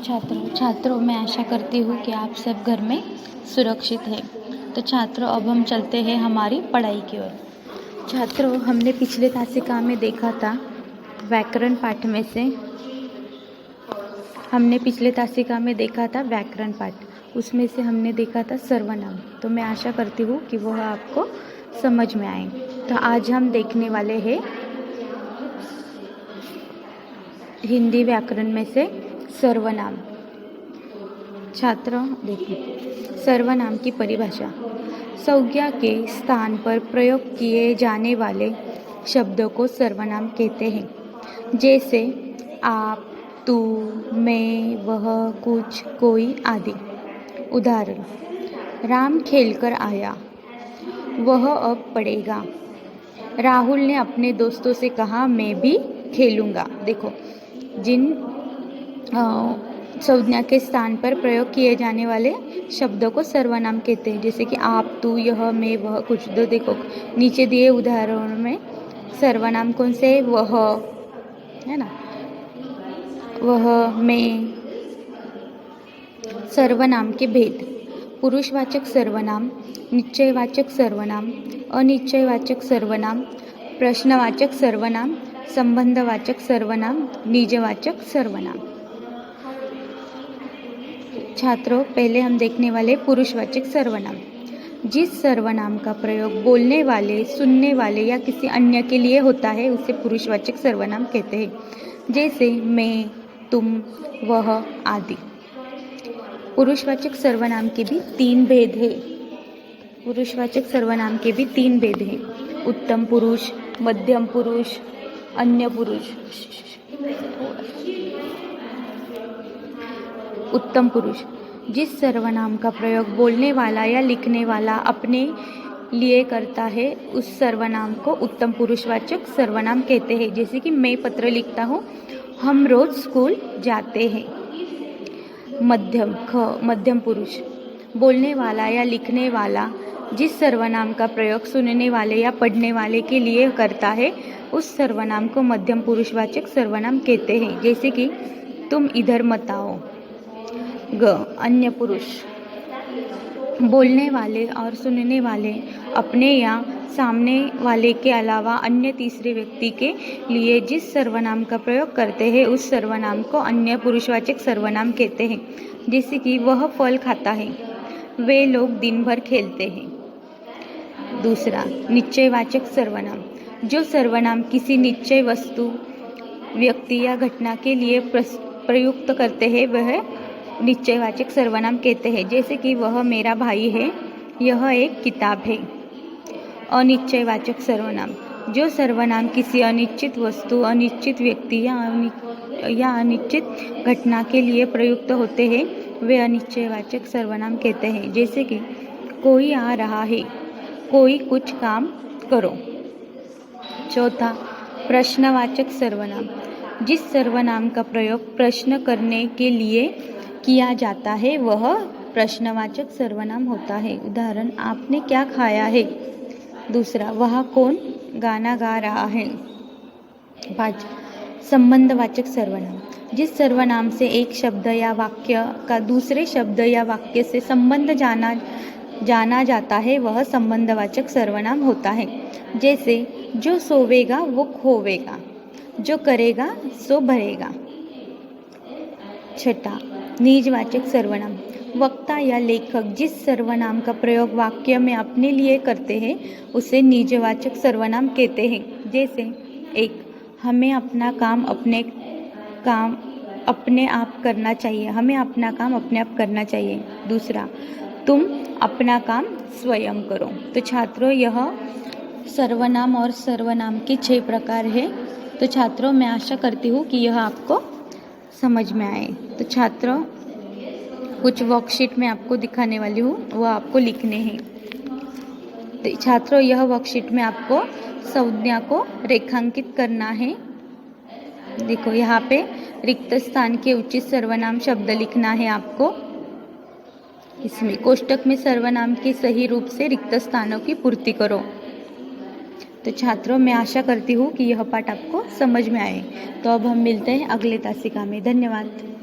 छात्रों मैं आशा करती हूँ कि आप सब घर में सुरक्षित हैं। तो छात्रों अब हम चलते हैं हमारी पढ़ाई की ओर। छात्रों हमने पिछले तासिका में देखा था व्याकरण पाठ में से व्याकरण पाठ, उसमें से हमने देखा था सर्वनाम। तो मैं आशा करती हूँ कि वह आपको समझ में आए। तो आज हम देखने वाले हैं हिंदी व्याकरण में से सर्वनाम। छात्रों देखिए, सर्वनाम की परिभाषा। संज्ञा के स्थान पर प्रयोग किए जाने वाले शब्दों को सर्वनाम कहते हैं, जैसे आप, तू, मैं, वह, कुछ, कोई आदि। उदाहरण, राम खेलकर आया, वह अब पढ़ेगा। राहुल ने अपने दोस्तों से कहा, मैं भी खेलूंगा। देखो, जिन संज्ञा के स्थान पर प्रयोग किए जाने वाले शब्दों को सर्वनाम कहते हैं, जैसे कि आप, तू, यह, मैं, वह, कुछ। तो देखो नीचे दिए उदाहरणों में सर्वनाम कौन से है? वह है ना, वह, मैं। सर्वनाम के भेद। पुरुषवाचक सर्वनाम, निश्चयवाचक सर्वनाम, अनिश्चयवाचक सर्वनाम, प्रश्नवाचक सर्वनाम, संबंधवाचक सर्वनाम, निजवाचक सर्वनाम। छात्रों पहले हम देखने वाले पुरुषवाचक सर्वनाम। जिस सर्वनाम का प्रयोग बोलने वाले, सुनने वाले या किसी अन्य के लिए होता है उसे पुरुषवाचक सर्वनाम कहते हैं, जैसे मैं, तुम, वह आदि। पुरुषवाचक सर्वनाम के भी तीन भेद हैं। उत्तम पुरुष, मध्यम पुरुष, अन्य पुरुष। उत्तम पुरुष। जिस सर्वनाम का प्रयोग बोलने वाला या लिखने वाला अपने लिए करता है उस सर्वनाम को उत्तम पुरुषवाचक सर्वनाम कहते हैं, जैसे कि मैं पत्र लिखता हूँ, हम रोज स्कूल जाते हैं। मध्यम पुरुष। बोलने वाला या लिखने वाला जिस सर्वनाम का प्रयोग सुनने वाले या पढ़ने वाले के लिए करता है उस सर्वनाम को मध्यम पुरुषवाचक सर्वनाम कहते हैं, जैसे कि तुम इधर मत आओ। अन्य पुरुष। बोलने वाले और सुनने वाले अपने या सामने वाले के अलावा अन्य तीसरे व्यक्ति के लिए जिस सर्वनाम का प्रयोग करते हैं उस सर्वनाम को अन्य पुरुषवाचक सर्वनाम कहते हैं, जैसे कि वह फल खाता है, वे लोग दिन भर खेलते हैं। दूसरा, निश्चयवाचक सर्वनाम। जो सर्वनाम किसी निश्चय वस्तु, व्यक्ति या घटना के लिए प्रयुक्त करते हैं वह निश्चयवाचक सर्वनाम कहते हैं, जैसे कि वह मेरा भाई है, यह एक किताब है। अनिश्चयवाचक सर्वनाम। जो सर्वनाम किसी अनिश्चित वस्तु, अनिश्चित व्यक्ति या अनिश्चित घटना के लिए प्रयुक्त होते हैं वे अनिश्चयवाचक सर्वनाम कहते हैं, जैसे कि कोई आ रहा है, कोई कुछ काम करो। चौथा, प्रश्नवाचक सर्वनाम। जिस सर्वनाम का प्रयोग प्रश्न करने के लिए किया जाता है वह प्रश्नवाचक सर्वनाम होता है। उदाहरण, आपने क्या खाया है? दूसरा, वह कौन गाना गा रहा है? 5, संबंधवाचक सर्वनाम। जिस सर्वनाम से एक शब्द या वाक्य का दूसरे शब्द या वाक्य से संबंध जाना जाता है वह संबंधवाचक सर्वनाम होता है, जैसे जो सोवेगा वो खोवेगा, जो करेगा सो भरेगा। छठा, निजवाचक सर्वनाम। वक्ता या लेखक जिस सर्वनाम का प्रयोग वाक्य में अपने लिए करते हैं उसे निजवाचक सर्वनाम कहते हैं, जैसे 1, हमें अपना काम अपने आप करना चाहिए। दूसरा, तुम अपना काम स्वयं करो। तो छात्रों यह सर्वनाम और सर्वनाम के 6 प्रकार है। तो छात्रों मैं आशा करती हूँ कि यह आपको समझ में आए। तो छात्रों कुछ वर्कशीट में आपको दिखाने वाली हूँ, वह आपको लिखने हैं। तो छात्रों यह वर्कशीट में आपको संज्ञा को रेखांकित करना है। देखो यहाँ पे रिक्त स्थान के उचित सर्वनाम शब्द लिखना है आपको। इसमें कोष्टक में सर्वनाम के सही रूप से रिक्त स्थानों की पूर्ति करो। तो छात्रों मैं आशा करती हूँ कि यह पाठ आपको समझ में आए। तो अब हम मिलते हैं अगले तासिका में। धन्यवाद।